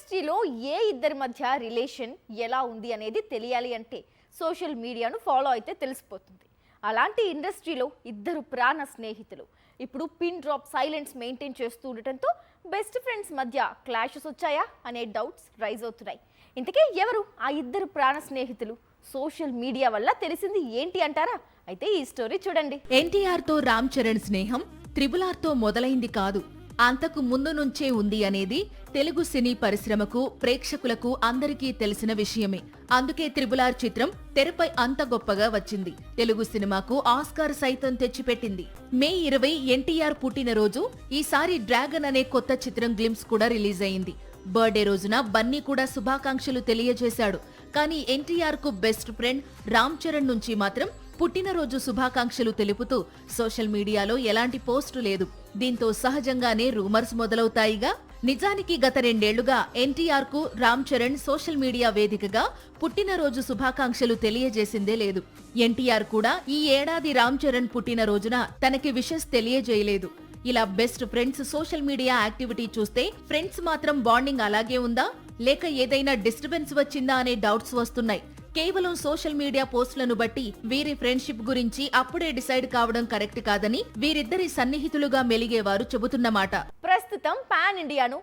ఇండస్ట్రీలో ఏ ఇద్దరి మధ్య రిలేషన్ ఎలా ఉంది అనేది తెలియాలి అంటే సోషల్ మీడియాను ఫాలో అయితే తెలిసిపోతుంది. అలాంటి ఇండస్ట్రీలో ఇద్దరు ప్రాణ స్నేహితులు ఇప్పుడు పిన్ డ్రాప్ సైలెన్స్ మెయింటైన్ చేస్తూ ఉండటంతో బెస్ట్ ఫ్రెండ్స్ మధ్య క్లాషెస్ వచ్చాయా అనే డౌట్స్ రైజ్ అవుతున్నాయి. ఇంతకీ ఎవరు ఆ ఇద్దరు ప్రాణ స్నేహితులు? సోషల్ మీడియా వల్ల తెలిసింది ఏంటి అంటారా? అయితే ఈ స్టోరీ చూడండి. ఎన్టీఆర్ తో రామ్ చరణ్ స్నేహం RRR తో మొదలైంది కాదు, అంతకు ముందు నుంచే ఉంది అనేది తెలుగు సినీ పరిశ్రమకు, ప్రేక్షకులకు అందరికీ తెలిసిన విషయమే. అందుకే RRR చిత్రం తెరపై అంత గొప్పగా వచ్చింది. తెలుగు సినిమాకు ఆస్కార్ సైతం తెచ్చిపెట్టింది. మే 20 ఎన్టీఆర్ పుట్టినరోజు. ఈసారి డ్రాగన్ అనే కొత్త చిత్రం గ్లింప్స్ కూడా రిలీజ్ అయింది. బర్త్డే రోజున బన్నీ కూడా శుభాకాంక్షలు తెలియజేశాడు. కానీ ఎన్టీఆర్ కు బెస్ట్ ఫ్రెండ్ రామ్ చరణ్ నుంచి మాత్రం పుట్టినరోజు శుభాకాంక్షలు తెలుపుతూ సోషల్ మీడియాలో ఎలాంటి పోస్టు లేదు. దీంతో సహజంగానే రూమర్స్ మొదలవుతాయిగా. నిజానికి గత 2 ఏళ్లుగా ఎన్టీఆర్ కు రామ్ చరణ్ సోషల్ మీడియా వేదికగా పుట్టినరోజు శుభాకాంక్షలు తెలియజేసిందే లేదు. ఎన్టీఆర్ కూడా ఈ ఏడాది రామ్ చరణ్ పుట్టినరోజున తనకి విషెస్ తెలియజేయలేదు. ఇలా best friends social media activity చూస్తే ఫ్రెండ్స్ మాత్రం బాండింగ్ అలాగే ఉందా, లేక ఏదైనా డిస్టర్బెన్స్ వచ్చిందా అనే డౌట్స్ వస్తున్నాయి. కేవలం సోషల్ మీడియా పోస్టులను బట్టి వీరి ఫ్రెండ్షిప్ గురించి అప్పుడే డిసైడ్ కావడం కరెక్ట్ కాదని వీరిద్దరి సన్నిహితులుగా మెలిగేవారు చెబుతున్నమాట. ప్రస్తుతం పాన్ ఇండియాను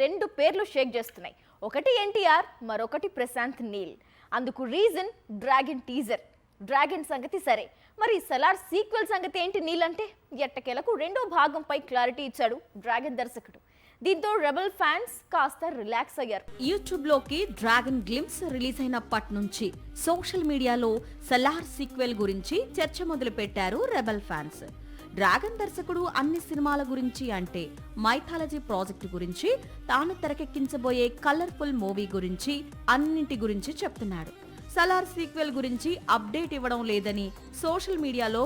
రెండు పేర్లు షేక్ చేస్తున్నాయి. ఒకటి ఎన్టీఆర్, మరొకటి ప్రశాంత్ నీల్. అందుకు రీజన్ డ్రాగన్ టీజర్. డ్రాగన్ సంగతి సరే, మరి సలార్ సీక్వెల్ సంగతి ఏంటి? నీల్ అంటే ఎట్టకేలకు 2వ భాగంపై క్లారిటీ ఇచ్చాడు డ్రాగన్ దర్శకుడు. దీంతో రెబల్ ఫ్యాన్స్ కాస్త రిలాక్స్ అయ్యారు. యూట్యూబ్ లోకి డ్రాగన్ గ్లింప్స్ రిలీజ్ అయినప్పటి నుంచి సోషల్ మీడియాలో సలార్ సీక్వెల్ గురించి చర్చ మొదలు పెట్టారు రెబల్ ఫ్యాన్స్. డ్రాగన్ దర్శకుడు అన్ని సినిమాల గురించి అంటే మైథాలజీ ప్రాజెక్టు గురించి, తాను తెరకెక్కించబోయే కలర్ఫుల్ మూవీ గురించి, అన్నింటి గురించి చెప్తున్నాడు. సలార్ సీక్వెల్ గురించి అప్డేట్ ఇవ్వడం లేదని సోషల్ మీడియాలో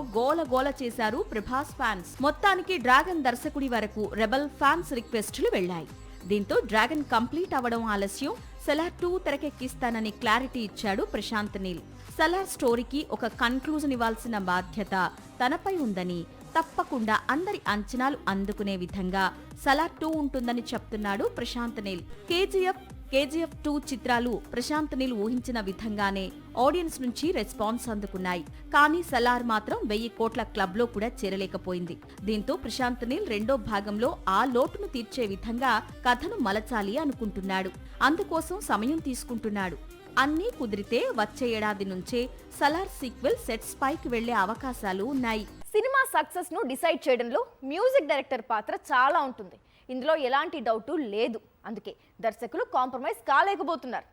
గోల చేశారు ప్రభాస్ ఫ్యాన్స్. మొత్తానికి డ్రాగన్ దర్శకుడి వరకు రెబల్ ఫ్యాన్స్ రిక్వెస్టులు వెళ్లాయి. దీంతో డ్రాగన్ కంప్లీట్ అవ్వడం ఆలస్యం, సలార్ 2 తెరకెక్కిస్తానని క్లారిటీ ఇచ్చాడు ప్రశాంత్ నీల్. సలార్ స్టోరీకి ఒక కన్క్లూజన్ ఇవ్వాల్సిన బాధ్యత తనపై ఉందని, తప్పకుండా అందరి అంచనాలు అందుకునే విధంగా సలార్ 2 ఉంటుందని చెప్తున్నాడు ప్రశాంత్ నీల్. కేజీఎఫ్ 2 చిత్రాలు ప్రశాంత్ నీల్ ఊహించిన విధంగానే ఆడియన్స్ నుంచి రెస్పాన్స్ అందుకున్నాయి. కానీ సలార్ మాత్రం 1000 కోట్ల క్లబ్ లో కూడా చేరలేకపోయింది. దీంతో ప్రశాంత్ నీల్ 2వ భాగంలో ఆ లోటును తీర్చే విధంగా కథను మలచాలి అనుకుంటున్నాడు. అందుకోసం సమయం తీసుకుంటున్నాడు. అన్నీ కుదిరితే వచ్చే ఏడాది నుంచే సలార్ సీక్వెల్ సెట్స్ పైకి వెళ్లే అవకాశాలు ఉన్నాయి. సినిమా సక్సెస్ ను డిసైడ్ చేయడంలో మ్యూజిక్ డైరెక్టర్ పాత్ర చాలా ఉంటుంది. ఇందులో ఎలాంటి డౌటు లేదు. అందుకే దర్శకులు కాంప్రమైజ్ కాలేకపోతున్నారు.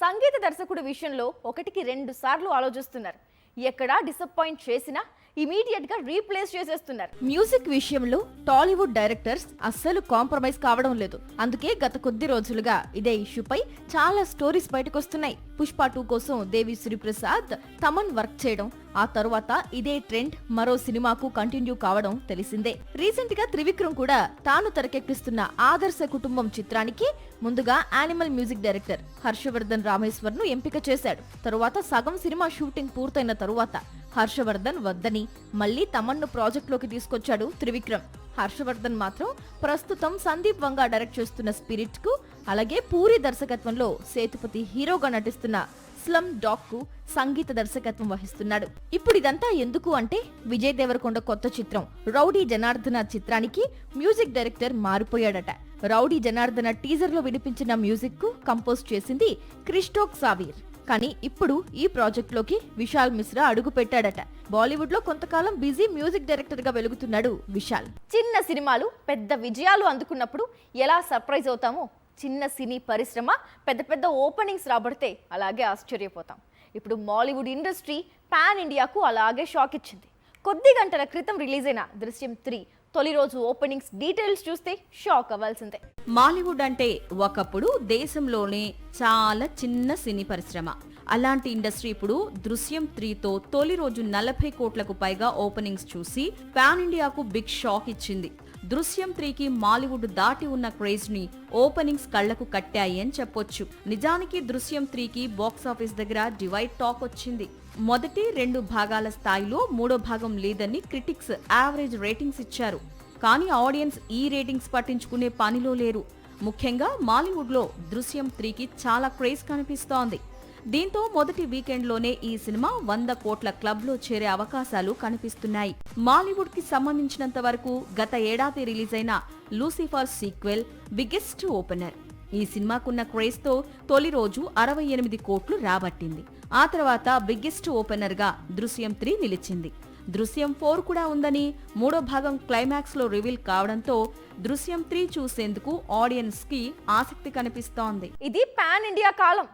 సంగీత దర్శకుడి విషయంలో 1కి 2 సార్లు ఆలోచిస్తున్నారు. ఎక్కడా డిసప్పాయింట్ చేసినా ఇమీడియట్ గా రీప్లేస్ చేసేస్తున్నారు. మ్యూజిక్ విషయంలో టాలీవుడ్ డైరెక్టర్స్ అస్సలు కాంప్రమైజ్ కావడం లేదు. అందుకే గత కొద్ది రోజులుగా ఇదే ఇష్యూపై చాలా స్టోరీస్ బయటకొస్తున్నాయి. పుష్ప 2 కోసం దేవి శ్రీ ప్రసాద్, తమన్ వర్క్ చేయడం, ఆ తరువాత ఇదే ట్రెండ్ మరో సినిమాకు కంటిన్యూ కావడం తెలిసిందే. రీసెంట్ గా త్రివిక్రమ్ కూడా తాను తెరకెక్కిస్తున్న ఆదర్శ కుటుంబం చిత్రానికి ముందుగా Animal music director Harshavardhan Rameshwar ను ఎంపిక చేశాడు. తరువాత సగం సినిమా షూటింగ్ పూర్తయిన తరువాత హర్షవర్ధన్ వద్దని మళ్లీ తమన్ను ప్రాజెక్ట్ లోకి తీసుకొచ్చాడు త్రివిక్రమ్. హర్షవర్ధన్ మాత్రం ప్రస్తుతం సందీప్ వంగా డైరెక్ట్ చేస్తున్న స్పిరిట్ కు, అలాగే పూరి దర్శకత్వంలో సేతుపతి హీరోగా నటిస్తున్న స్లమ్ డాగ్ కు సంగీత దర్శకత్వం వహిస్తున్నాడు. ఇప్పుడు ఇదంతా ఎందుకు అంటే విజయ్ దేవరకొండ కొత్త చిత్రం రౌడీ జనార్దన చిత్రానికి మ్యూజిక్ డైరెక్టర్ మారిపోయాడట. రౌడీ జనార్దన టీజర్ లో వినిపించిన మ్యూజిక్ కు కంపోజ్ చేసింది క్రిస్టోక్ సావీర్. కానీ ఇప్పుడు ఈ ప్రాజెక్ట్ లోకి విశాల్ మిశ్రా అడుగు పెట్టాడట. బాలీవుడ్ లో కొంతకాలం బిజీ మ్యూజిక్ డైరెక్టర్ గా వెలుగుతున్నాడు విశాల్. చిన్న సినిమాలు పెద్ద విజయాలు అందుకున్నప్పుడు ఎలా సర్ప్రైజ్ అవుతామో, చిన్న సినీ పరిశ్రమ పెద్ద ఓపెనింగ్స్ రాబడితే అలాగే ఆశ్చర్యపోతాం. ఇప్పుడు మాలీవుడ్ ఇండస్ట్రీ పాన్ ఇండియాకు అలాగే షాక్ ఇచ్చింది. కొద్ది గంటల క్రితం రిలీజ్ అయిన దృశ్యం 3 తొలి రోజు ఓపెనింగ్స్ డీటెయిల్స్ చూస్తే షాక్ అవ్వాల్సిందే. మాలీవుడ్ అంటే ఒకప్పుడు దేశంలోనే చాలా చిన్న సినీ పరిశ్రమ. అలాంటి ఇండస్ట్రీ ఇప్పుడు దృశ్యం 3తో తొలి రోజు 40 కోట్లకు పైగా ఓపెనింగ్స్ చూసి పాన్ ఇండియాకు బిగ్ షాక్ ఇచ్చింది. దృశ్యం 3కి మాలీవుడ్ దాటి ఉన్న క్రేజ్ ని ఓపెనింగ్స్ కళ్లకు కట్టాయి అని చెప్పొచ్చు. నిజానికి దృశ్యం 3కి బాక్సాఫీస్ దగ్గర డివైడ్ టాక్ వచ్చింది. మొదటి 2 భాగాల స్థాయిలో 3వ భాగం లేదని క్రిటిక్స్ యావరేజ్ రేటింగ్స్ ఇచ్చారు. కానీ ఆడియన్స్ ఈ రేటింగ్స్ పట్టించుకునే పనిలో లేరు. ముఖ్యంగా మాలీవుడ్లో దృశ్యం 3కి చాలా క్రేజ్ కనిపిస్తోంది. దీంతో మొదటి వీకెండ్లోనే ఈ సినిమా 100 కోట్ల క్లబ్లో చేరే అవకాశాలు కనిపిస్తున్నాయి. మాలీవుడ్ కి సంబంధించినంత వరకు గత ఏడాది రిలీజ్ అయిన లూసిఫర్ సీక్వెల్ బిగ్గెస్ట్ ఓపెనర్. ఈ సినిమాకున్న క్రేజ్ తో తొలి రోజు 68 కోట్లు రాబట్టింది. ఆ తర్వాత బిగ్గెస్ట్ ఓపెనర్ గా దృశ్యం 3 నిలిచింది. దృశ్యం 4 కూడా ఉందని మూడో భాగం క్లైమాక్స్ లో రివీల్ కావడంతో దృశ్యం 3 చూసేందుకు ఆడియన్స్ కి ఆసక్తి కనిపిస్తోంది. ఇది పాన్ ఇండియా కాలం.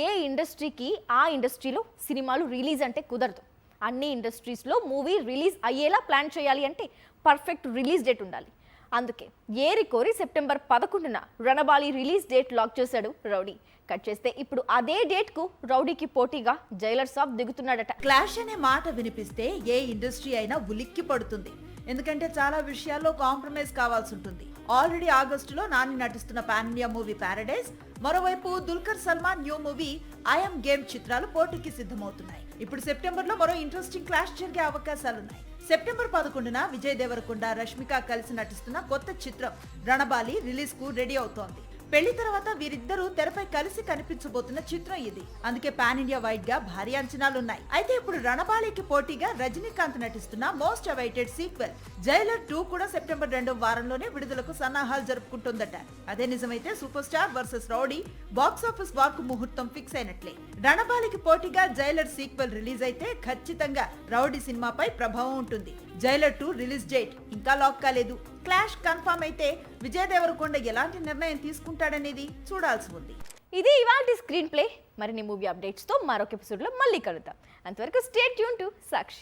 ఏ ఇండస్ట్రీకి ఆ ఇండస్ట్రీలో సినిమాలు రిలీజ్ అంటే కుదరదు. అన్ని ఇండస్ట్రీస్లో మూవీ రిలీజ్ అయ్యేలా ప్లాన్ చేయాలి అంటే పర్ఫెక్ట్ రిలీజ్ డేట్ ఉండాలి. అందుకే ఏరి కోరి సెప్టెంబర్ 11న రణబాలి రిలీజ్ డేట్ లాక్ చేశాడు రౌడీ. కట్ చేస్తే ఇప్పుడు అదే డేట్కు రౌడీకి పోటీగా జైలర్ సాబ్ దిగుతున్నాడట. క్లాష్ అనే మాట వినిపిస్తే ఏ ఇండస్ట్రీ అయినా ఉలిక్కి పడుతుంది. ఎందుకంటే చాలా విషయాల్లో కాంప్రమైజ్ కావాల్సి ఉంటుంది. ఆల్రెడీ ఆగస్టులో నాని నటిస్తున్న పాన్ ఇండియా మూవీ ప్యారడైజ్, మరోవైపు Dulquer Salman new movie I'm game చిత్రాలు పోటీకి సిద్ధమవుతున్నాయి. ఇప్పుడు సెప్టెంబర్ లో మరో ఇంట్రెస్టింగ్ క్లాష్ జరిగే అవకాశాలున్నాయి. సెప్టెంబర్ 11న విజయ్ దేవరకొండ, రష్మిక కలిసి నటిస్తున్న కొత్త చిత్రం రణబాలి రిలీజ్ కు రెడీ అవుతోంది. పెళ్లి తర్వాత వీరిద్దరూ తెరపై కలిసి కనిపించబోతున్న చిత్రం ఇది. అందుకే పాన్ ఇండియా వైడ్ గా భారీ అంచనాలున్నాయి. అయితే ఇప్పుడు రణబాలికి పోటీగా రజనీకాంత్ నటిస్తున్న మోస్ట్ అవైటెడ్ సీక్వెల్ జైలర్ 2 కూడా సెప్టెంబర్ 2వ వారంలోనే విడుదలకు సన్నాహాలు జరుపుకుంటుందట. అదే నిజమైతే super star versus Rowdy box office వార్కు ముహూర్తం ఫిక్స్ అయినట్లే. రణబాలికి పోటీగా జైలర్ సీక్వెల్ రిలీజ్ అయితే ఖచ్చితంగా రౌడీ సినిమాపై ప్రభావం ఉంటుంది. జైలర్ 2 రిలీజ్ డేట్ ఇంకా లాక్ కాలేదు. క్లాష్ కన్ఫర్మ్ అయితే విజయ్ దేవరకొండ ఎలాంటి నిర్ణయం తీసుకుంటాడనేది చూడాల్సి ఉంది. ఇది ఇవాల్టి స్క్రీన్ ప్లే. మరిన్ని మూవీ అప్డేట్స్తో మరొక ఎపిసోడ్లో మళ్ళీ కలుద్దాం. అంతవరకు స్టే ట్యూన్ టు సాక్షి.